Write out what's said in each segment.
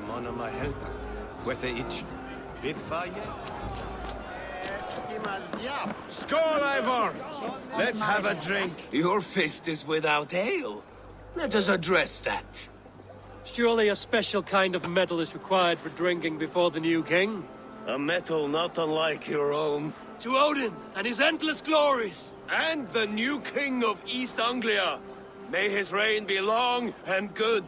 one of my helper. Whether it's fit for Skål, Ivor! Let's have a drink. Your fist is without ale. Let us address that. Surely a special kind of metal is required for drinking before the new king? A metal not unlike your own. To Odin and his endless glories! And the new king of East Anglia. May his reign be long and good.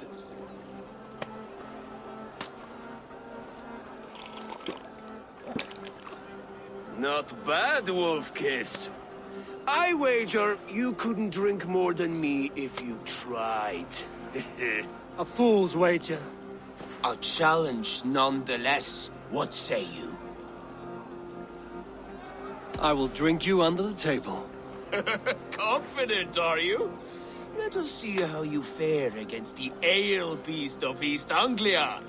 Not bad, Wolf-Kiss. I wager you couldn't drink more than me if you tried. A fool's wager. A challenge nonetheless. What say you? I will drink you under the table. Confident, are you? Let us see how you fare against the ale beast of East Anglia.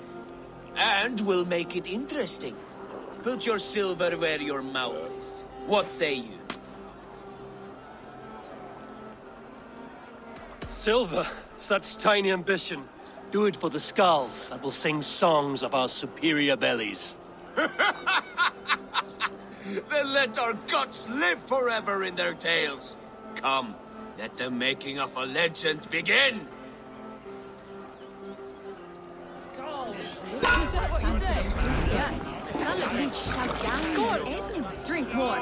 And we'll make it interesting. Put your silver where your mouth is. What say you? Silver, such tiny ambition. Do it for the skulls that will sing songs of our superior bellies. Then let our guts live forever in their tails. Come, let the making of a legend begin. Is that what you say? Yes. Skål! Drink more.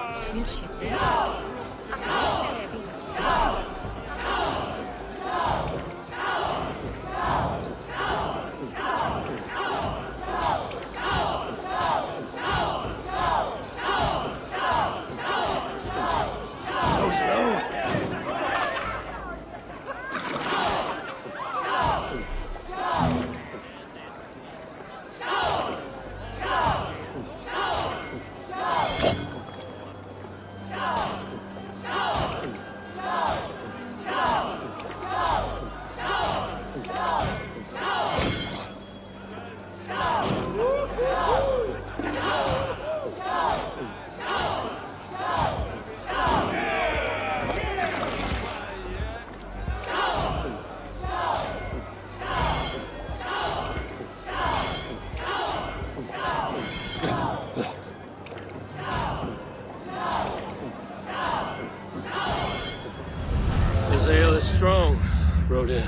This ale is strong, Brodir.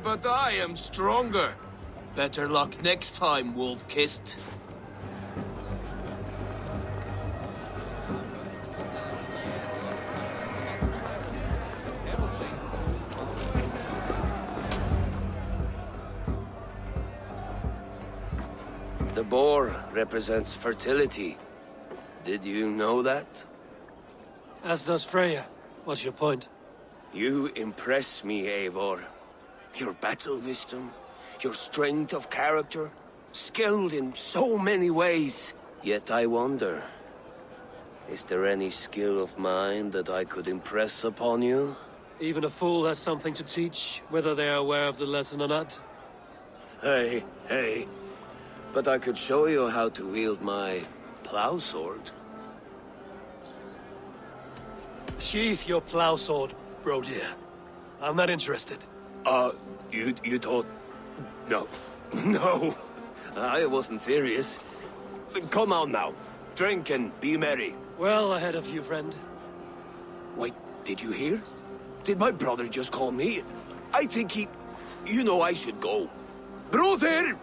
But I am stronger. Better luck next time, Wolf-Kissed. The boar represents fertility. Did you know that? As does Freya. What's your point? You impress me, Eivor. Your battle wisdom, your strength of character, skilled in so many ways. Yet I wonder, is there any skill of mine that I could impress upon you? Even a fool has something to teach, whether they are aware of the lesson or not. Hey. But I could show you how to wield my plow sword. Sheath your plow sword, Brodir. I'm not interested. You thought... No. No. I wasn't serious. Come on now. Drink and be merry. Well ahead of you, friend. Wait, did you hear? Did my brother just call me? I think he... You know I should go. Brother!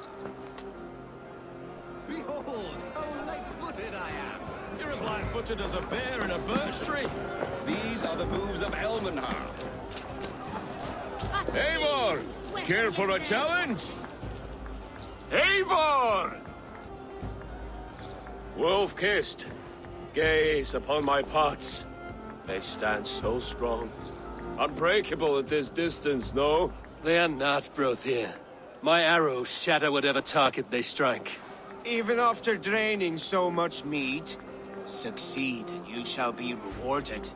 Behold, how light-footed I am. You're as light-footed as a bear in a birch tree. These are the moves of Elmenhar. Eivor! Care for a challenge? Eivor! Wolf-Kissed, gaze upon my pots. They stand so strong. Unbreakable at this distance, no? They are not, Brodir. My arrows shatter whatever target they strike. Even after draining so much meat, succeed and you shall be rewarded.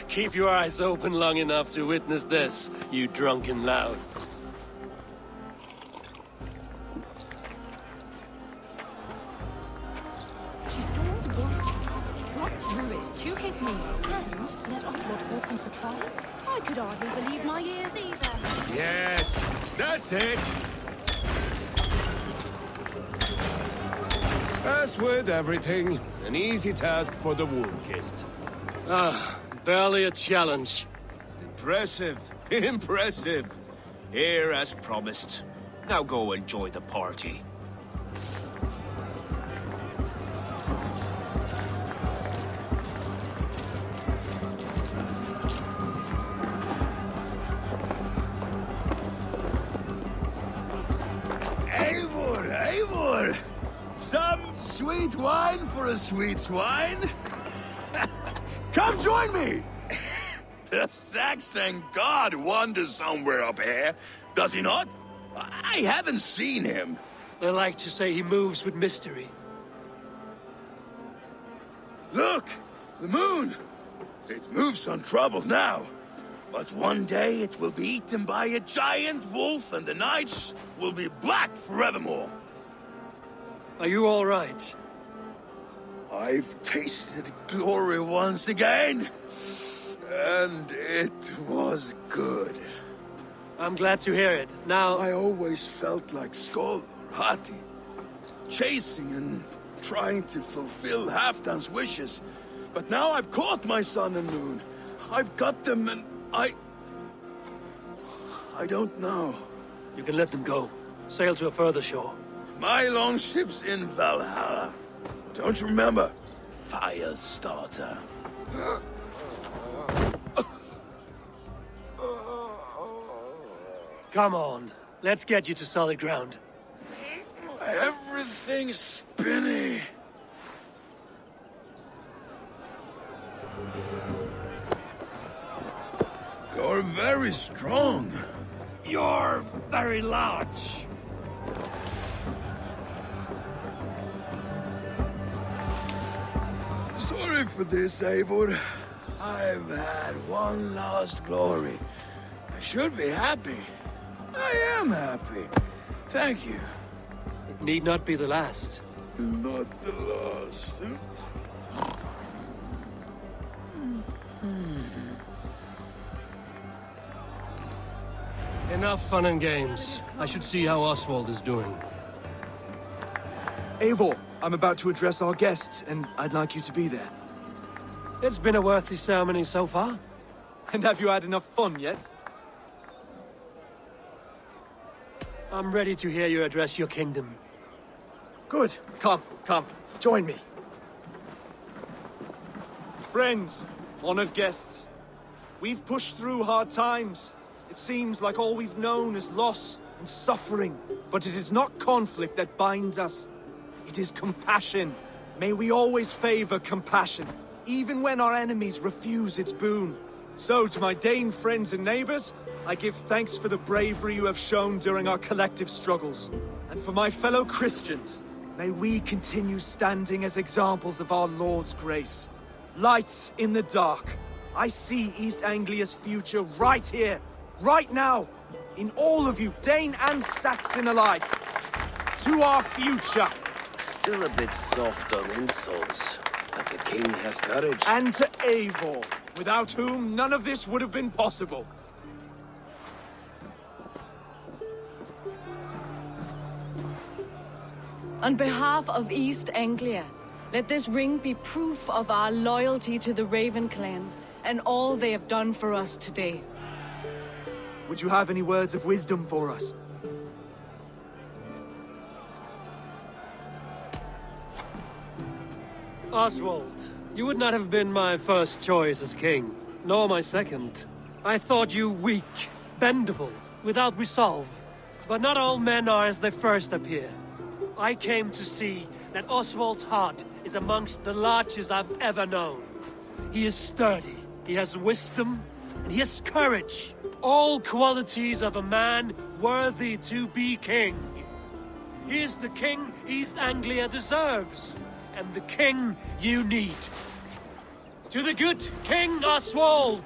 Keep your eyes open long enough to witness this, you drunken lout. She stormed Walkthroughs, brought Druid to his knees, and let off Lord Orphan for trial. I could hardly believe my ears either. Yes, that That's it! As with everything, an easy task for the wound-kissed. Barely a challenge. Impressive. Impressive. Here as promised. Now go enjoy the party. Eivor, Eivor! Some sweet wine for a sweet swine? Come join me! The Saxon god wanders somewhere up here, does he not? I haven't seen him. They like to say he moves with mystery. Look! The moon! It moves untroubled now. But one day it will be eaten by a giant wolf and the nights will be black forevermore. Are you all right? I've tasted glory once again. And it was good. I'm glad to hear it. Now... I always felt like Skoll or Hati. Chasing and trying to fulfill Halfdan's wishes. But now I've caught my sun and moon. I've got them and I don't know. You can let them go. Sail to a further shore. My longship's in Valhalla. Don't you remember? Firestarter. Come on. Let's get you to solid ground. Everything's spinny. You're very strong. You're very large. Sorry for this, Eivor. I've had one last glory. I should be happy. I am happy. Thank you. It need not be the last. Not the last. Enough fun and games. I should see how Oswald is doing. Eivor, I'm about to address our guests, and I'd like you to be there. It's been a worthy ceremony so far. And have you had enough fun yet? I'm ready to hear you address your kingdom. Good. Come, join me. Friends, honored guests, we've pushed through hard times. It seems like all we've known is loss and suffering. But it is not conflict that binds us. It is compassion. May we always favor compassion, even when our enemies refuse its boon. So, to my Dane friends and neighbors, I give thanks for the bravery you have shown during our collective struggles. And for my fellow Christians, may we continue standing as examples of our Lord's grace. Lights in the dark. I see East Anglia's future right here, right now, in all of you, Dane and Saxon alike. To our future. Still a bit soft on insults, but the king has courage. And to Eivor, without whom none of this would have been possible. On behalf of East Anglia, let this ring be proof of our loyalty to the Raven clan and all they have done for us today. Would you have any words of wisdom for us? Oswald, you would not have been my first choice as king, nor my second. I thought you weak, bendable, without resolve. But not all men are as they first appear. I came to see that Oswald's heart is amongst the largest I've ever known. He is sturdy, he has wisdom, and he has courage. All qualities of a man worthy to be king. He is the king East Anglia deserves, and the king you need. To the good King Oswald!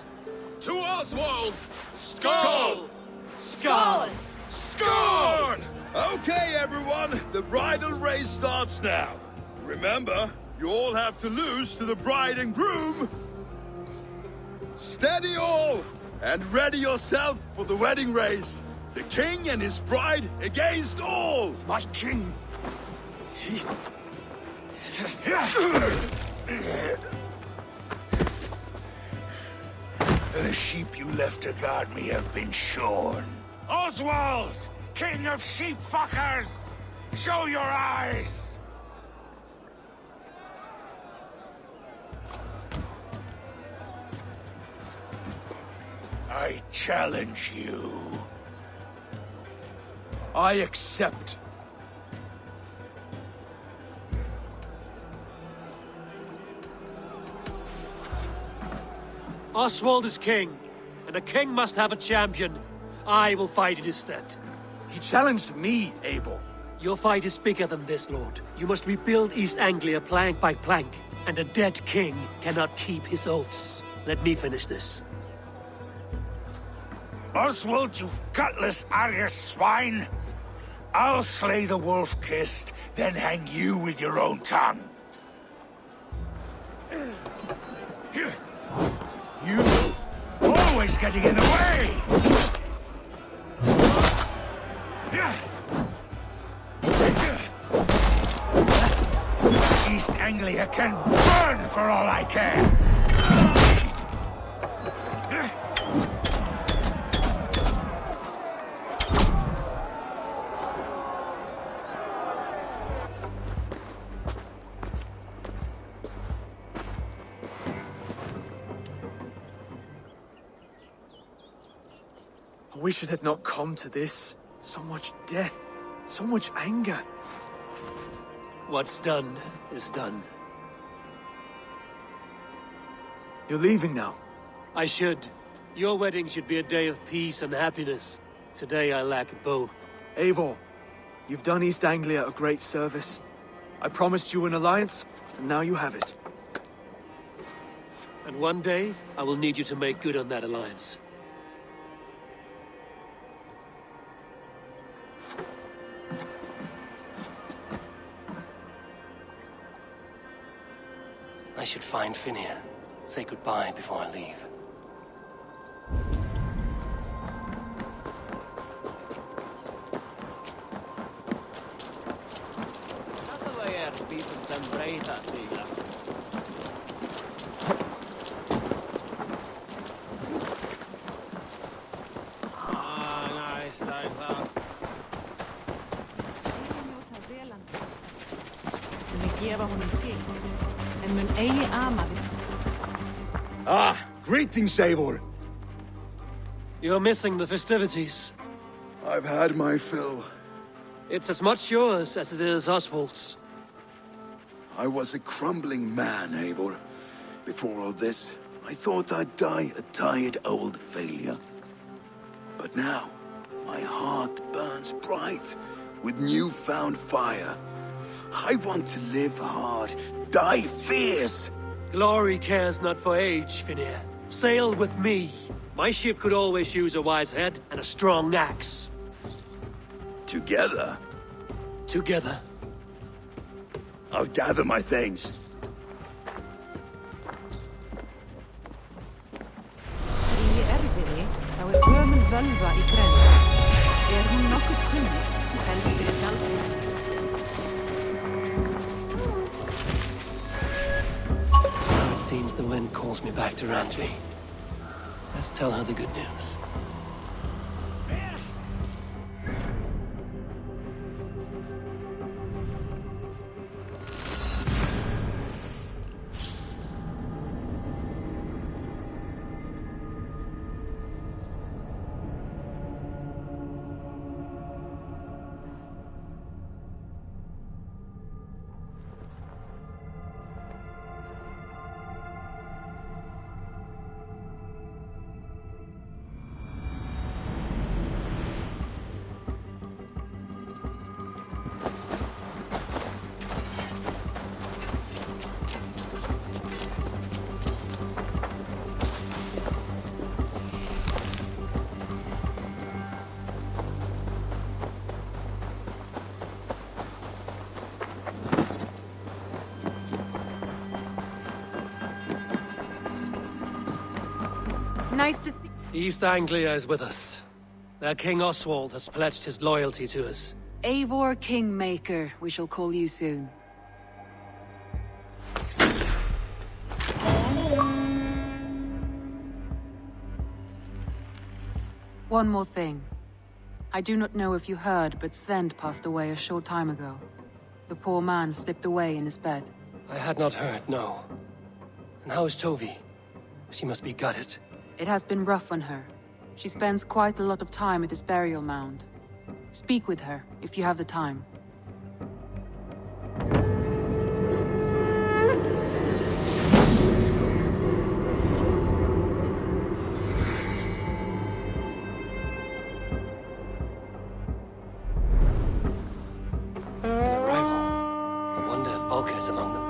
To Oswald! Skull! Skull! Score! Okay, everyone, the bridal race starts now. Remember, you all have to lose to the bride and groom. Steady all, and ready yourself for the wedding race. The king and his bride against all! My king! The sheep you left to guard me have been shorn. Oswald! King of sheep fuckers! Show your eyes! I challenge you. I accept. Oswald is king, and a king must have a champion. I will fight in his stead. He challenged me, Eivor. Your fight is bigger than this, Lord. You must rebuild East Anglia plank by plank, and a dead king cannot keep his oaths. Let me finish this. Oswald, you gutless Arya swine! I'll slay the wolf-kissed, then hang you with your own tongue. You always getting in the way! East Anglia can burn for all I care! I wish it had not come to this. So much death, so much anger. What's done is done. You're leaving now. I should. Your wedding should be a day of peace and happiness. Today I lack both. Eivor, you've done East Anglia a great service. I promised you an alliance, and now you have it. And one day, I will need you to make good on that alliance. I should find Finir. Say goodbye before I leave. Ah, greetings, Eivor. You're missing the festivities. I've had my fill. It's as much yours as it is Oswald's. I was a crumbling man, Eivor. Before all this, I thought I'd die a tired old failure. But now, my heart burns bright with newfound fire. I want to live hard, die fierce. Glory cares not for age, Finir. Sail with me. My ship could always use a wise head and a strong axe. Together, Together. I'll gather my things. Í erfiði, þá gömul völva í brennu. Hún nokkuð kunnug, helst fyrir gjaldið. It seems the wind calls me back to Rantry. Let's tell her the good news. Nice to see. East Anglia is with us. That King Oswald has pledged his loyalty to us. Eivor Kingmaker, we shall call you soon. One more thing. I do not know if you heard, but Svend passed away a short time ago. The poor man slipped away in his bed. I had not heard, no. And how is Tovi? She must be gutted. It has been rough on her. She spends quite a lot of time at his burial mound. Speak with her, if you have the time. Arrival. I wonder if Volker is among them.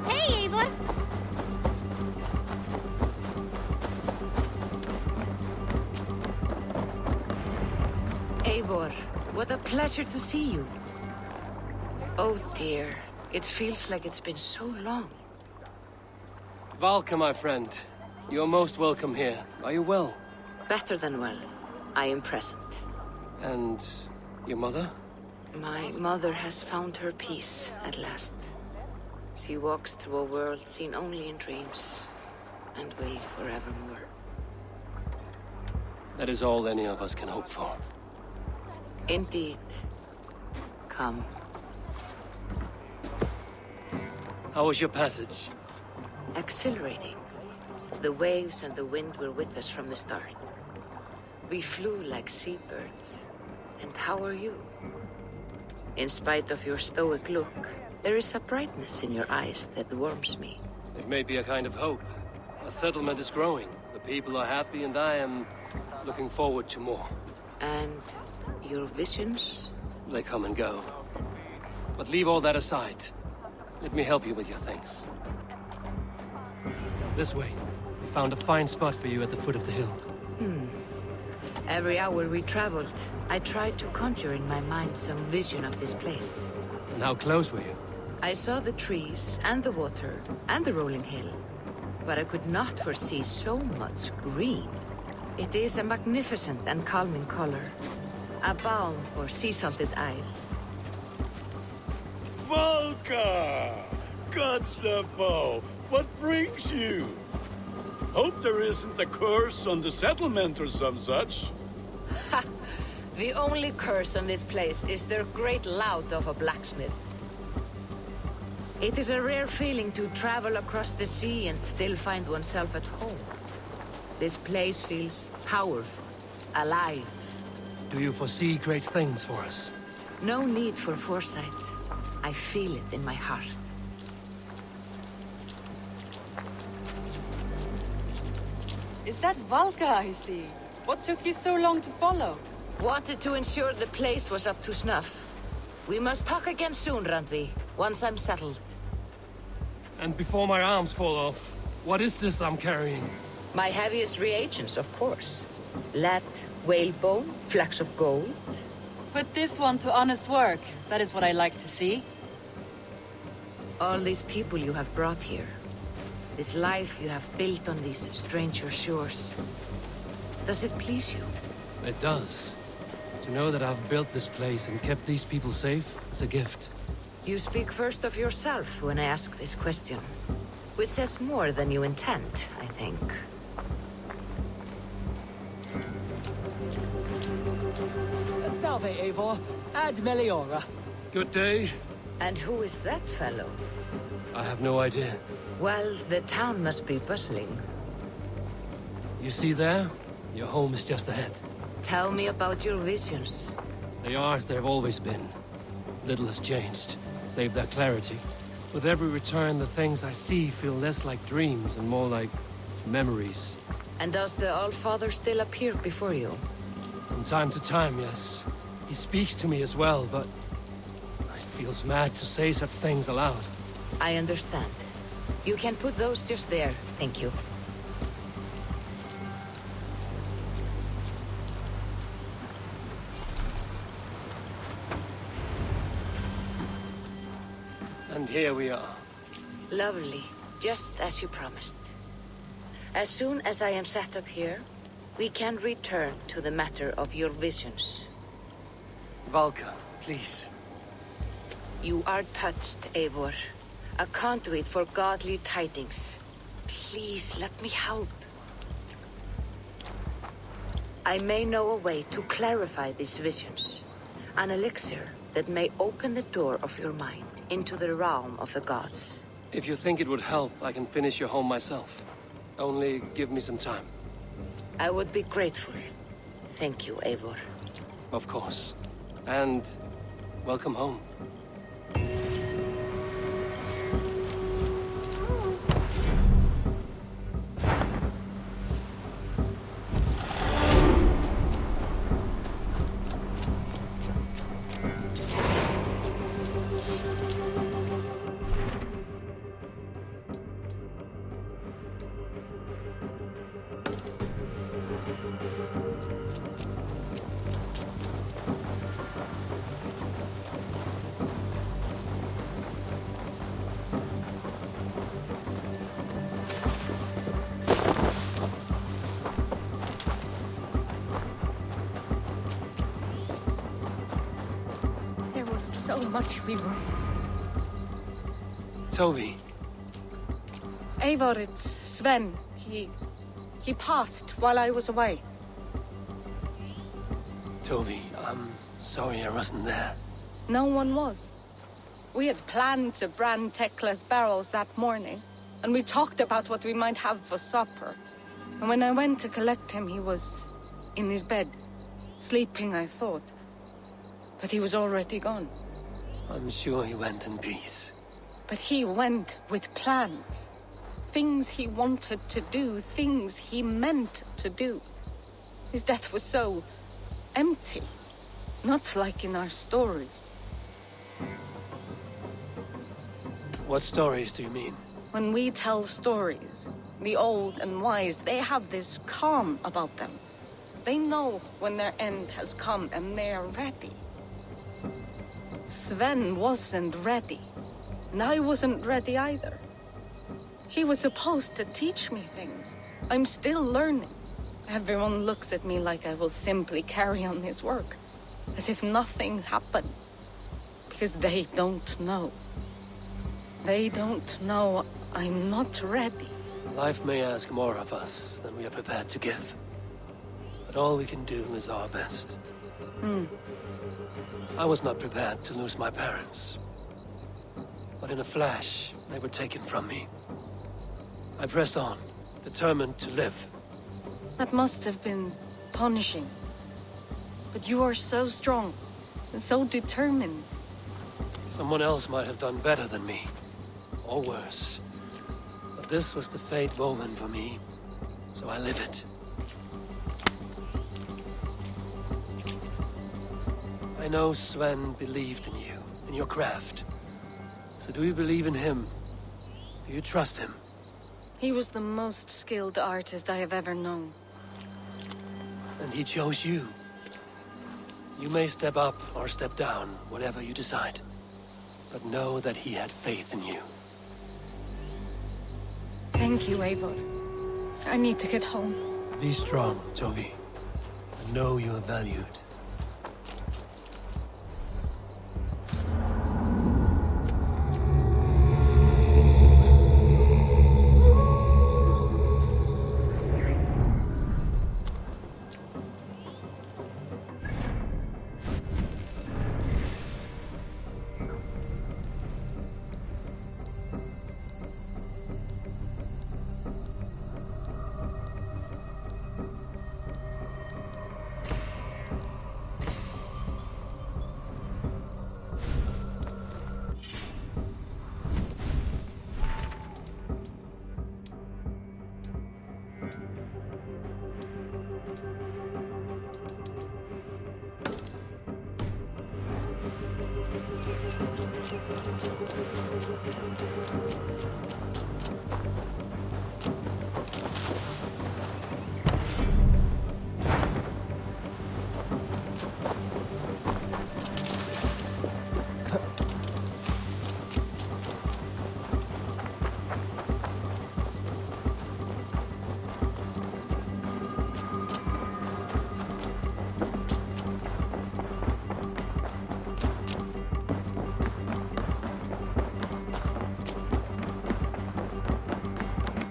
Hey, Eivor! Eivor, what a pleasure to see you. Oh dear, it feels like it's been so long. Valka, my friend. You're most welcome here. Are you well? Better than well. I am present. And your mother? My mother has found her peace at last. She walks through a world seen only in dreams, and will forevermore. That is all any of us can hope for. Indeed. Come. How was your passage? Exhilarating. The waves and the wind were with us from the start. We flew like seabirds. And how are you? In spite of your stoic look, there is a brightness in your eyes that warms me. It may be a kind of hope. Our settlement is growing. The people are happy, and I am looking forward to more. And your visions? They come and go. But leave all that aside. Let me help you with your things. This way. We found a fine spot for you at the foot of the hill. Every hour we traveled, I tried to conjure in my mind some vision of this place. And how close were you? I saw the trees, and the water, and the rolling hill. But I could not foresee so much green. It is a magnificent and calming color. A balm for sea-salted eyes. Volka! Kotzebo! What brings you? Hope there isn't a curse on the settlement or some such. Ha! The only curse on this place is their great lout of a blacksmith. It is a rare feeling to travel across the sea and still find oneself at home. This place feels powerful, alive. Do you foresee great things for us? No need for foresight. I feel it in my heart. Is that Valka I see? What took you so long to follow? Wanted to ensure the place was up to snuff. We must talk again soon, Randvi, once I'm settled. And before my arms fall off, what is this I'm carrying? My heaviest reagents, of course. Lead, whalebone, flecks of gold. Put this one to honest work. That is what I like to see. All these people you have brought here. This life you have built on these stranger shores. Does it please you? It does. To know that I've built this place and kept these people safe is a gift. You speak first of yourself when I ask this question. Which says more than you intend, I think. Salve, Eivor. Ad Meliora. Good day. And who is that fellow? I have no idea. Well, the town must be bustling. You see there? Your home is just ahead. Tell me about your visions. They are as they have always been. Little has changed, save their clarity. With every return, the things I see feel less like dreams and more like memories. And does the Allfather still appear before you? From time to time, yes. He speaks to me as well, but it feels mad to say such things aloud. I understand. You can put those just there, thank you. And here we are. Lovely, just as you promised. As soon as I am set up here, we can return to the matter of your visions. Valka, please. You are touched, Eivor. A conduit for godly tidings. Please, let me help. I may know a way to clarify these visions. An elixir that may open the door of your mind into the realm of the gods. If you think it would help, I can finish your home myself. Only give me some time. I would be grateful. Thank you, Eivor. Of course. And welcome home. So much we were. Tovi. Eivor, it's Sven. He passed while I was away. Tovi, I'm sorry I wasn't there. No one was. We had planned to brand Tekla's barrels that morning, and we talked about what we might have for supper. And when I went to collect him, he was in his bed, sleeping, I thought. But he was already gone. I'm sure he went in peace. But he went with plans. Things he wanted to do, things he meant to do. His death was so empty. Not like in our stories. What stories do you mean? When we tell stories, the old and wise, they have this calm about them. They know when their end has come and they're ready. Sven wasn't ready, and I wasn't ready either. He was supposed to teach me things. I'm still learning. Everyone looks at me like I will simply carry on his work, as if nothing happened. Because they don't know. They don't know I'm not ready. Life may ask more of us than we are prepared to give. But all we can do is our best. I was not prepared to lose my parents. But in a flash, they were taken from me. I pressed on, determined to live. That must have been punishing. But you are so strong, and so determined. Someone else might have done better than me. Or worse. But this was the fate woven for me, so I live it. I know Sven believed in you, in your craft. So do you believe in him? Do you trust him? He was the most skilled artist I have ever known. And he chose you. You may step up or step down, whatever you decide. But know that he had faith in you. Thank you, Eivor. I need to get home. Be strong, Tovi. And know you are valued.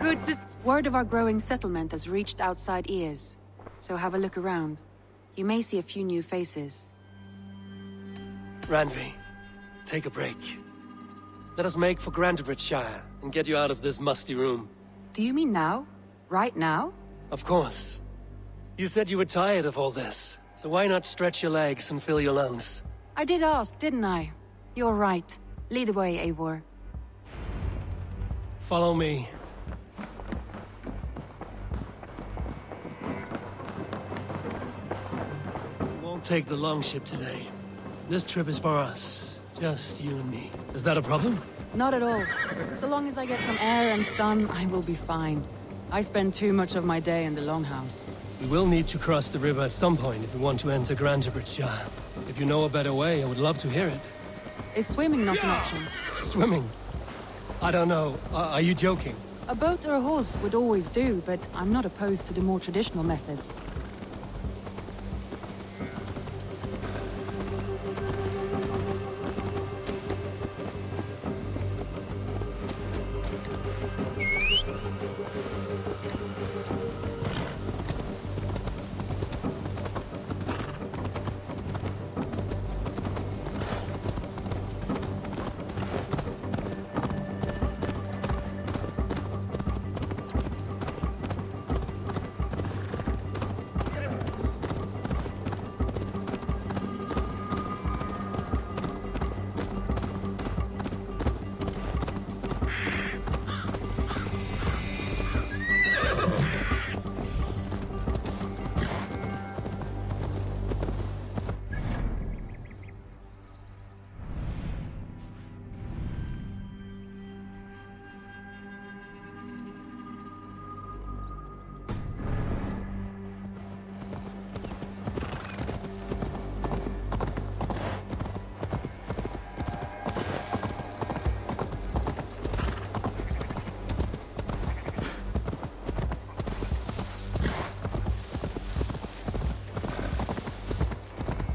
Good to word of our growing settlement has reached outside ears. So have a look around. You may see a few new faces. Randvi, take a break. Let us make for Grantebridgeshire and get you out of this musty room. Do you mean now? Right now? Of course. You said you were tired of all this, so why not stretch your legs and fill your lungs? I did ask, didn't I? You're right. Lead the way, Eivor. Follow me. We won't take the longship today. This trip is for us. Just you and me. Is that a problem? Not at all. So long as I get some air and sun, I will be fine. I spend too much of my day in the Longhouse. We will need to cross the river at some point if we want to enter Grantebridgeshire. If you know a better way, I would love to hear it. Is swimming not an option? Swimming? I don't know. Are you joking? A boat or a horse would always do, but I'm not opposed to the more traditional methods.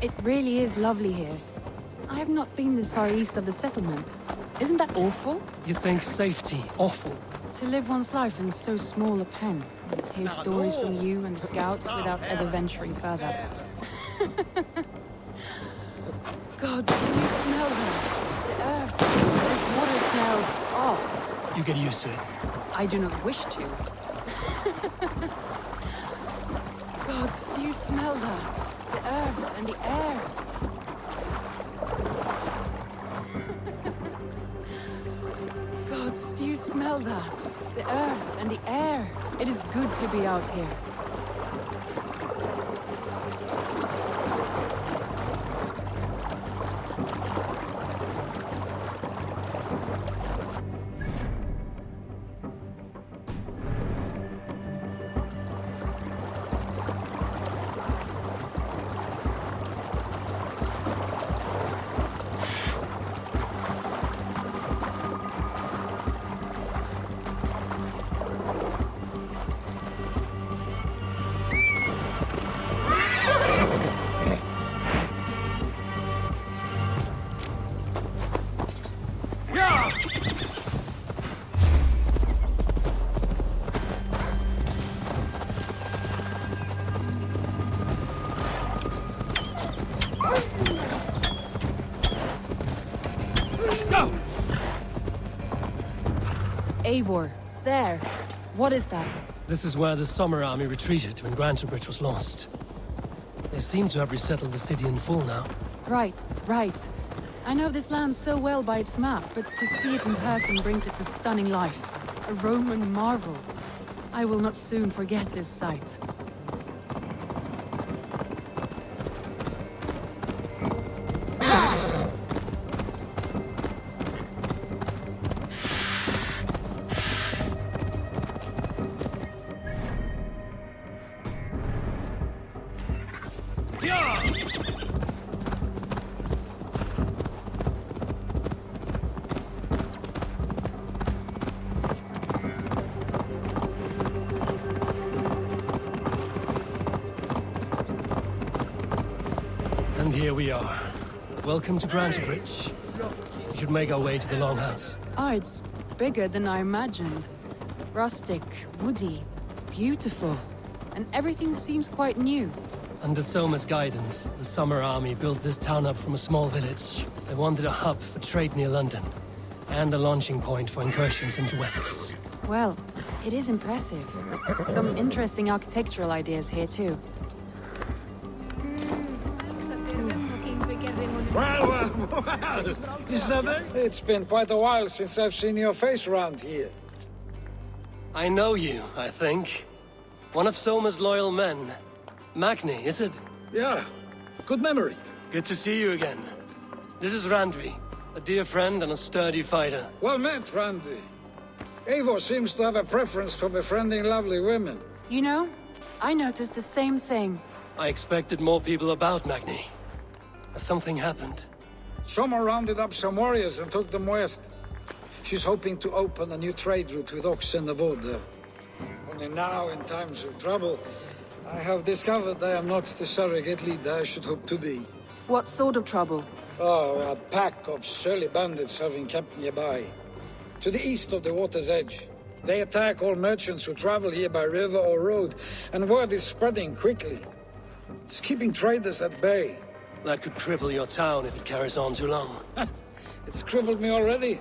It really is lovely here. I have not been this far east of the settlement. Isn't that awful? You think safety awful? To live one's life in so small a pen. Hear stories from you and the scouts without ever venturing further. God, do you smell that? The earth. This water smells off. You get used to it. I do not wish to. Gods, do you smell that? The earth and the air. Gods, do you smell that? The earth and the air. It is good to be out here. Eivor, there. What is that? This is where the Summer Army retreated when Grantebridge was lost. They seem to have resettled the city in full now. Right, right. I know this land so well by its map, but to see it in person brings it to stunning life. A Roman marvel. I will not soon forget this sight. And here we are. Welcome to Grantebridge. We should make our way to the Longhouse. Ah, it's bigger than I imagined. Rustic, woody, beautiful. And everything seems quite new. Under Soma's guidance, the Summer Army built this town up from a small village. They wanted a hub for trade near London, and a launching point for incursions into Wessex. Well, it is impressive. Some interesting architectural ideas here too. Well, is that it? It's been quite a while since I've seen your face around here. I know you, I think. One of Soma's loyal men. Magni, is it? Yeah, good memory. Good to see you again. This is Randvi, a dear friend and a sturdy fighter. Well met, Randy. Eivor seems to have a preference for befriending lovely women. You know, I noticed the same thing. I expected more people about Magni. Has something happened? Someone rounded up some warriors and took them west. She's hoping to open a new trade route with Oxen of Order. Only now, in times of trouble, I have discovered I am not the surrogate leader I should hope to be. What sort of trouble? Oh, a pack of surly bandits have encamped nearby. To the east of the water's edge. They attack all merchants who travel here by river or road, and word is spreading quickly. It's keeping traders at bay. That could cripple your town if it carries on too long. It's crippled me already.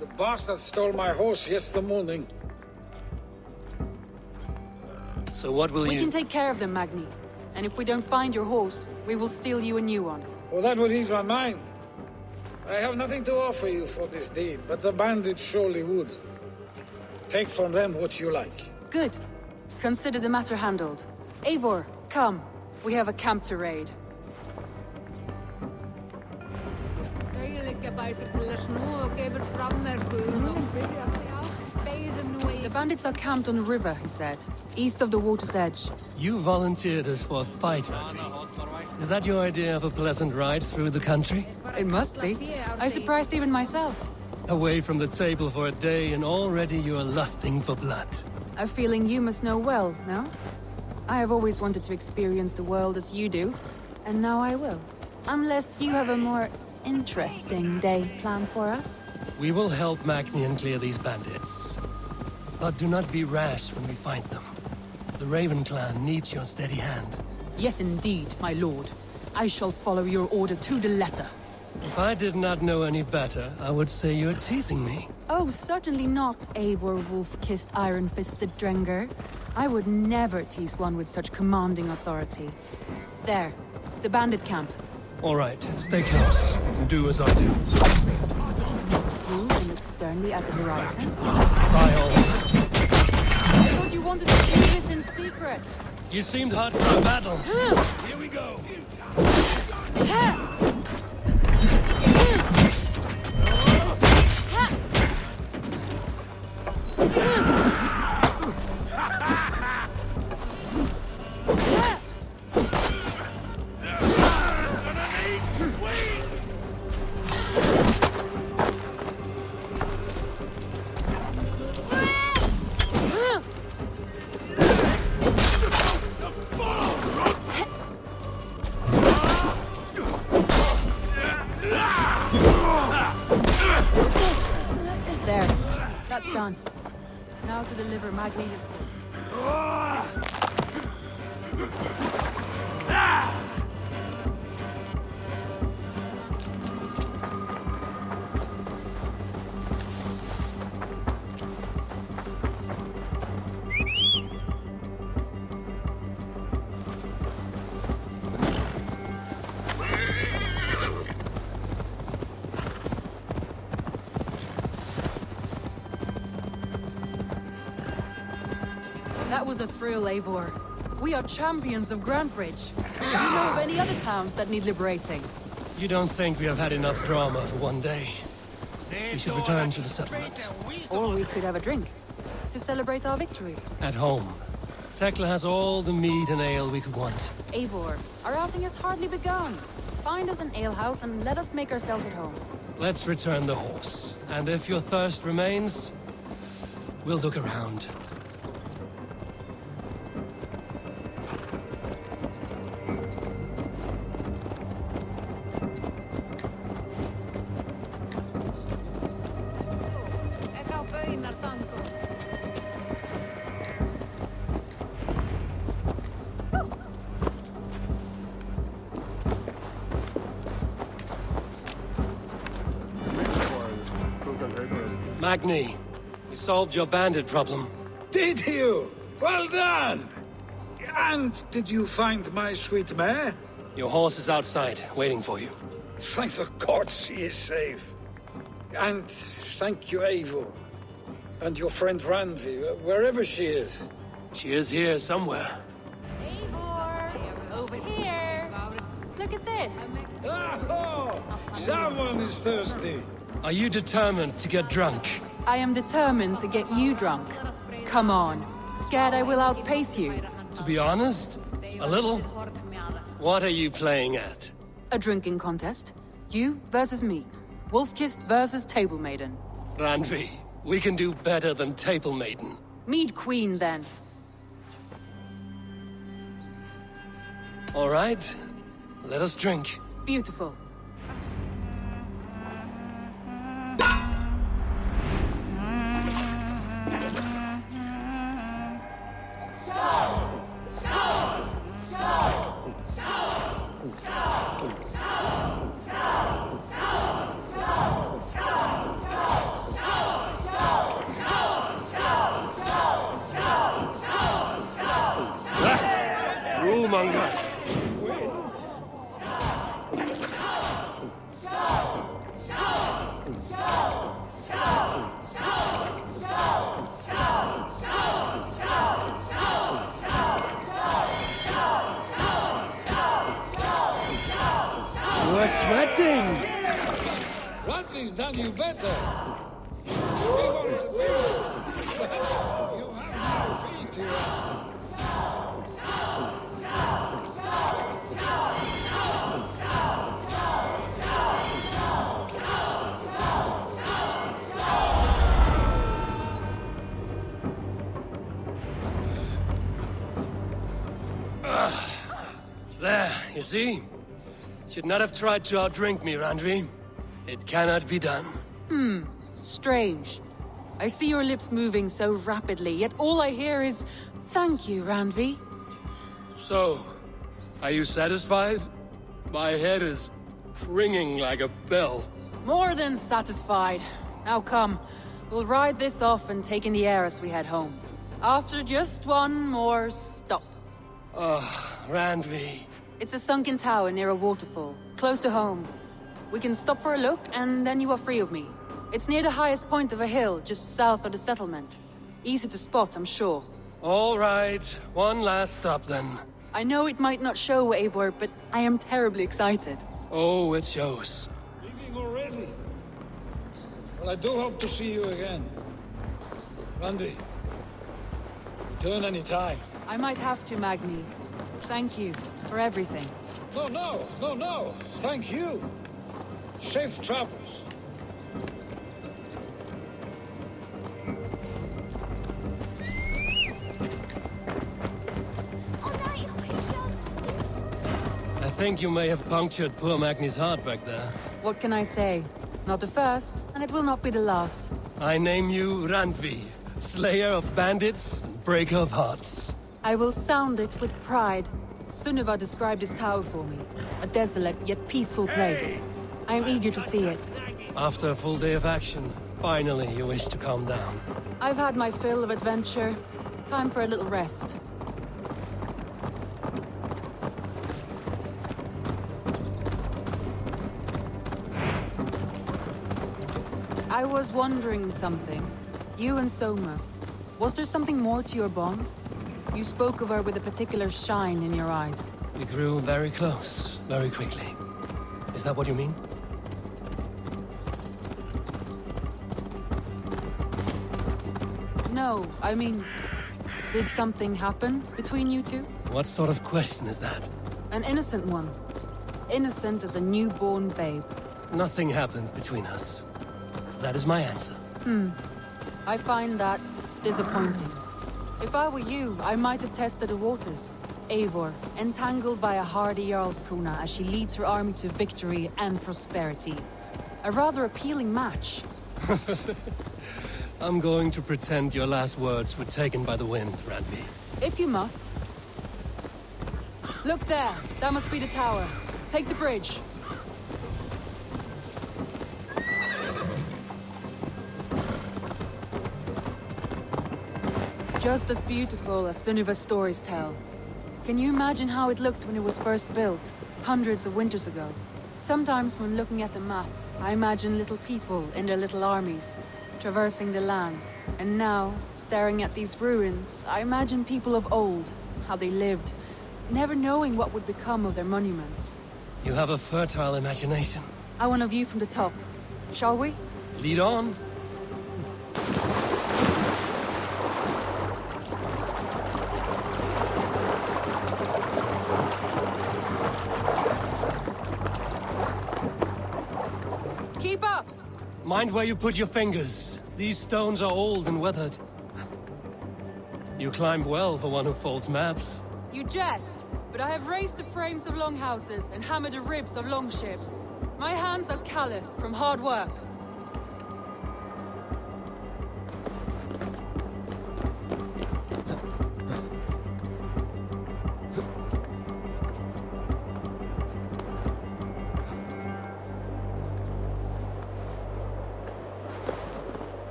The bastard stole my horse yesterday morning. So what will We can take care of them, Magni. And if we don't find your horse, we will steal you a new one. Well, that would ease my mind. I have nothing to offer you for this deed, but the bandits surely would. Take from them what you like. Good. Consider the matter handled. Eivor, come. We have a camp to raid. The bandits are camped on the river, he said, east of the water's edge. You volunteered us for a fight, Randvi. Is that your idea of a pleasant ride through the country? It must be. I surprised even myself. Away from the table for a day and already you are lusting for blood. A feeling you must know well, no? I have always wanted to experience the world as you do, and now I will. Unless you have a more interesting day planned for us? We will help Magnian clear these bandits. But do not be rash when we find them. The Raven clan needs your steady hand. Yes, indeed, my lord. I shall follow your order to the letter. If I did not know any better, I would say you're teasing me. Oh, certainly not, Eivor wolf-kissed iron-fisted Drenger. I would never tease one with such commanding authority. There, the bandit camp. All right, stay close, and do as I do. Move and look sternly at the horizon. By all means. I thought you wanted to do this in secret. You seemed hot for a battle. Here we go. There, that's done. Now to deliver Magni his horse. That was a thrill, Eivor. We are champions of Grantbridge. Do you know of any other towns that need liberating? You don't think we have had enough drama for one day? We should return to the settlement. Or we could have a drink, to celebrate our victory. At home. Tekla has all the mead and ale we could want. Eivor, our outing has hardly begun. Find us an alehouse and let us make ourselves at home. Let's return the horse. And if your thirst remains, we'll look around. Magni, we solved your bandit problem. Did you? Well done! And did you find my sweet mare? Your horse is outside, waiting for you. Thank the gods he is safe. And thank you, Eivor. And your friend Randvi, wherever she is. She is here somewhere. Eivor! Over here! Look at this! Oh, someone is thirsty. Are you determined to get drunk? I am determined to get you drunk. Come on. Scared I will outpace you? To be honest, a little. What are you playing at? A drinking contest. You versus me. Wolf-kissed versus Table Maiden. Randvi, we can do better than Table Maiden. Mead Queen, then. All right, let us drink. Beautiful. Rulemonger. You are sweating. Randvi's done you better. Eivor is a beast, but you have no feel to it. There, you see? Should not have tried to outdrink me, Randvi. It cannot be done. Strange. I see your lips moving so rapidly, yet all I hear is, "Thank you, Randvi." So, are you satisfied? My head is ringing like a bell. More than satisfied. Now come, we'll ride this off and take in the air as we head home. After just one more stop. Randvi. It's a sunken tower near a waterfall, close to home. We can stop for a look, and then you are free of me. It's near the highest point of a hill, just south of the settlement. Easy to spot, I'm sure. All right, one last stop then. I know it might not show, Eivor, but I am terribly excited. Oh, it shows. Leaving already? Well, I do hope to see you again. Randvi, return any time. I might have to, Magni. Thank you for everything. No. Thank you. Safe travels. I think you may have punctured poor Magni's heart back there. What can I say? Not the first, and it will not be the last. I name you Randvi, slayer of bandits and breaker of hearts. I will sound it with pride. Sunniva described this tower for me. A desolate yet peaceful place. I am eager to see it. After a full day of action, finally you wish to calm down. I've had my fill of adventure. Time for a little rest. I was wondering something. You and Soma. Was there something more to your bond? You spoke of her with a particular shine in your eyes. We grew very close, very quickly. Is that what you mean? No, I mean, did something happen between you two? What sort of question is that? An innocent one. Innocent as a newborn babe. Nothing happened between us. That is my answer. I find that disappointing. If I were you, I might have tested the waters. Eivor, entangled by a hardy Jarlskona as she leads her army to victory and prosperity. A rather appealing match. I'm going to pretend your last words were taken by the wind, Randvi. If you must. Look there! That must be the tower. Take the bridge. just as beautiful as Sunniva's stories tell. Can you imagine how it looked when it was first built, hundreds of winters ago? Sometimes when looking at a map, I imagine little people in their little armies, traversing the land. And now, staring at these ruins, I imagine people of old, how they lived, never knowing what would become of their monuments. You have a fertile imagination. I want a view from the top. Shall we? Lead on. Keep up! Mind where you put your fingers. These stones are old and weathered. You climbed well for one who folds maps. You jest, but I have raised the frames of longhouses and hammered the ribs of longships. My hands are calloused from hard work.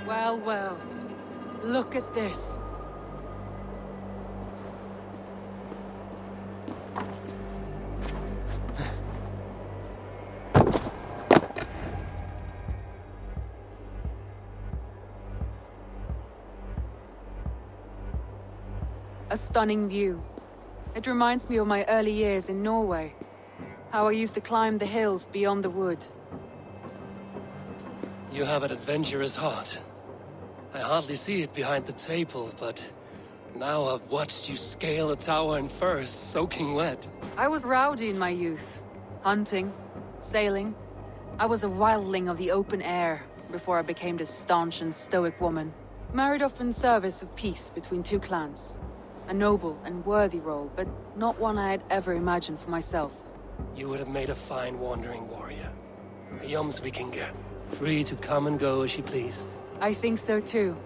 Well, well. Look at this. A stunning view. It reminds me of my early years in Norway. How I used to climb the hills beyond the wood. You have an adventurous heart. I hardly see it behind the table, but now I've watched you scale a tower in furs, soaking wet. I was rowdy in my youth. Hunting, sailing. I was a wildling of the open air before I became this staunch and stoic woman. Married off in service of peace between two clans. A noble and worthy role, but not one I had ever imagined for myself. You would have made a fine wandering warrior. A Jomsvikinger, free to come and go as she pleased. I think so too.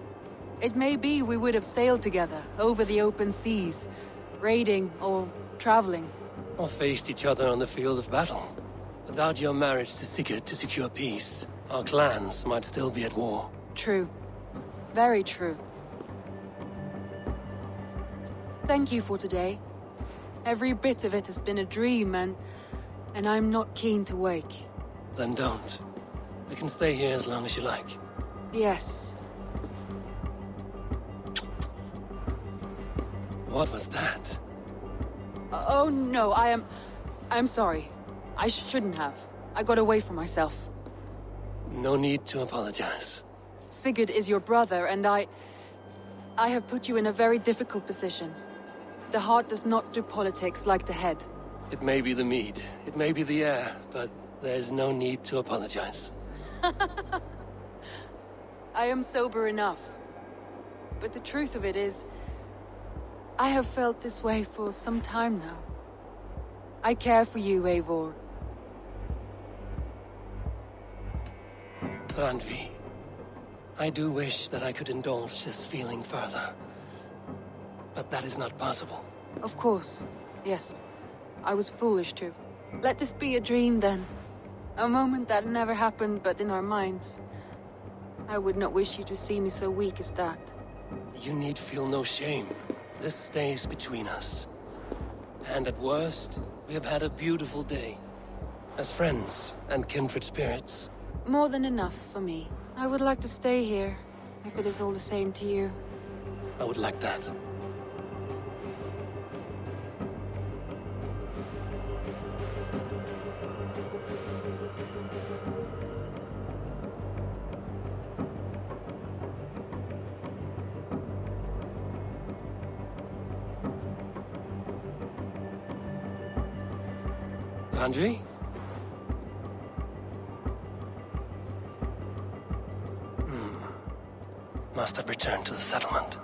It may be we would have sailed together, over the open seas, raiding or traveling. Or faced each other on the field of battle. Without your marriage to Sigurd to secure peace, our clans might still be at war. True. Very true. Thank you for today. Every bit of it has been a dream, and I'm not keen to wake. Then don't. We can stay here as long as you like. Yes. What was that? Oh no, I'm sorry. I shouldn't have. I got away from myself. No need to apologize. Sigurd is your brother, and I have put you in a very difficult position. The heart does not do politics like the head. It may be the mead, it may be the air, but there's no need to apologize. I am sober enough. But the truth of it is, I have felt this way for some time now. I care for you, Eivor. Randvi, I do wish that I could indulge this feeling further. But that is not possible. Of course. Yes. I was foolish too. Let this be a dream then. A moment that never happened but in our minds. I would not wish you to see me so weak as that. You need feel no shame. This stays between us. And at worst, we have had a beautiful day. As friends and kindred spirits. More than enough for me. I would like to stay here, if it is all the same to you. I would like that. Andre? Must have returned to the settlement.